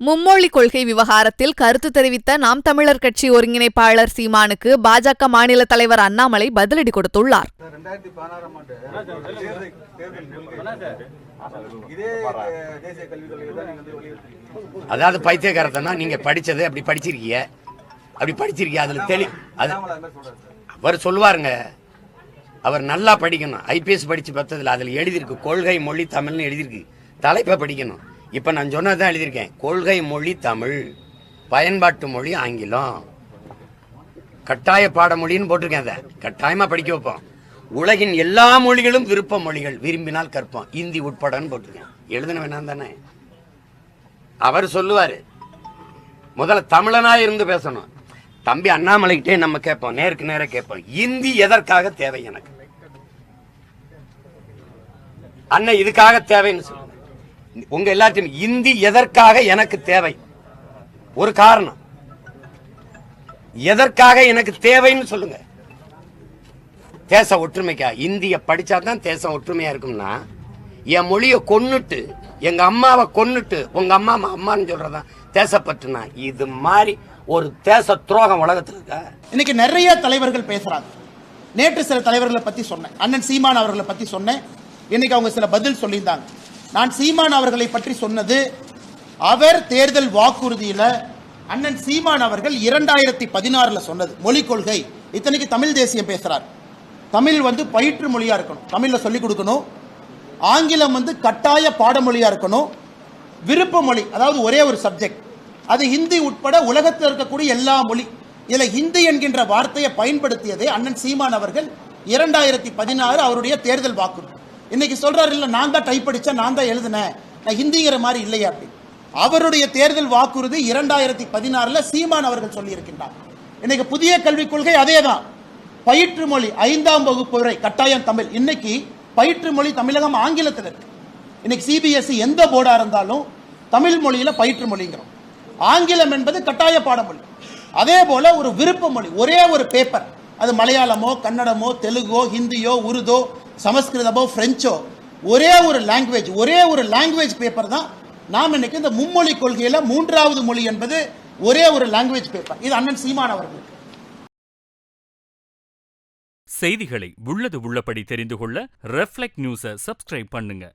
மும்மொழி கொள்கை விவகாரத்தில் கருத்து தெரிவித்த நாம் தமிழர் கட்சி ஒருங்கிணைப்பாளர் சீமானுக்கு பாஜக மாநில தலைவர் அண்ணாமலை பதிலடி கொடுத்துள்ளார். அதாவது பைத்தியக்காரத்தனா நீங்க படிச்சது அப்படி படிச்சிருக்கீங்க அதுல தெளிவு அவர் சொல்லுவாருங்க. அவர் நல்லா படிக்கணும். ஐபிஎஸ் படிச்சு பார்த்ததுல அதுல எழுதியிருக்கு கொள்கை மொழி தமிழ்னு எழுதியிருக்கு. தலைப்பை படிக்கணும். இப்ப நான் சொன்னதான் எழுதியிருக்கேன். கொள்கை மொழி தமிழ், பயன்பாட்டு மொழி ஆங்கிலம், கட்டாய பாடமொழின்னு போட்டிருக்கேன். அதை கட்டாயமா படிக்க வைப்போம். உலகின் எல்லா மொழிகளும் விருப்ப மொழிகள், விரும்பினால் கற்போம், இந்தி உட்படன்னு போட்டிருக்கேன். எழுதுன வேணாம் தானே. அவர் சொல்லுவாரு முதல்ல தமிழனா இருந்து பேசணும். தம்பி அண்ணாமலைகிட்டே நம்ம கேட்போம், நேருக்கு நேர கேட்போம், இந்தி எதற்காக தேவை எனக்கு? அண்ணன் இதுக்காக தேவைன்னு சொல்லுங்க. உங்க எல்லாத்தையும் இந்தி எதற்காக எனக்கு தேவை? ஒரு காரணம், எதற்காக எனக்கு தேவைன்னு சொல்லுங்க. தேச ஒற்றுமைக்கா? இந்திய படிச்சாதான் தேசம் ஒற்றுமையா இருக்கும்னா, என் மொழியை கொன்னுட்டு எங்க அம்மாவை கொன்னுட்டு உங்க அம்மா அம்மான்னு சொல்றதா தேசப்பற்றுனா? இது மாதிரி ஒரு தேச துரோகம் உலகத்தில் இருக்கா? இன்னைக்கு நிறைய தலைவர்கள் பேசுறாங்க. நேற்று சில தலைவர்களை பத்தி சொன்னேன், அண்ணன் சீமான் அவர்களை பத்தி சொன்னேன். இன்னைக்கு அவங்க சில பதில் சொல்லியிருந்தாங்க. நான் சீமான் அவர்களை பற்றி சொன்னது, அவர் தேர்தல் வாக்குறுதியில அண்ணன் சீமான் அவர்கள் 2016 சொன்னது மொழிக் கொள்கை. இத்தனைக்கு தமிழ் தேசியம் பேசுறார். தமிழ் பயிற்று மொழியா இருக்கணும், தமிழ்ல சொல்லிக் கொடுக்கணும். ஆங்கிலம் கட்டாய பாடமொழியா இருக்கணும். விருப்ப மொழி, அதாவது ஒரே ஒரு சப்ஜெக்ட், அது ஹிந்தி உட்பட உலகத்தில் இருக்கக்கூடிய எல்லா மொழி. இதுல ஹிந்தி என்கின்ற வார்த்தையை பயன்படுத்தியதே அண்ணன் சீமான் அவர்கள் 2016 அவருடைய தேர்தல் வாக்குறுதி. இன்னைக்கு சொல்றாரு, இல்ல நான் தான் டைப் படிச்சேன், நான் தான் எழுதினேன், நான் ஹிந்திங்கிற மாதிரி இல்லையா அப்படி. அவருடைய தேர்தல் வாக்குறுதி 2016 சீமான் அவர்கள் சொல்லி இருக்கின்றார். இன்னைக்கு புதிய கல்விக் கொள்கை அதேதான். பயிற்று மொழி 5ஆம் வகுப்பு வரை கட்டாயம் தமிழ். இன்னைக்கு பயிற்று மொழி தமிழகம் ஆங்கிலத்தில் இருக்கு. இன்னைக்கு சிபிஎஸ்இ எந்த போர்டா இருந்தாலும் தமிழ் மொழியில பயிற்று மொழிங்கிறோம். ஆங்கிலம் என்பது கட்டாய பாடமொழி. அதே போல ஒரு விருப்ப மொழி, ஒரே ஒரு பேப்பர், அது மலையாளமோ கன்னடமோ தெலுங்கோ ஹிந்தியோ உருதோ சமஸ்கிருதமோ பிரெஞ்சோ, ஒரே ஒரு லாங்குவேஜ் பேப்பர் தான். நாம் இன்னைக்கு இந்த மும்மொழி கொள்கையில 3வது மொழி என்பது ஒரே ஒரு லாங்குவேஜ் பேப்பர். இது அண்ணன் சீமான் அவர்களுக்கு. செய்திகளை உள்ளது உள்ளபடி தெரிந்து கொள்ள ரெஃப்ளெக்ட் நியூஸை சப்ஸ்கிரைப் பண்ணுங்க.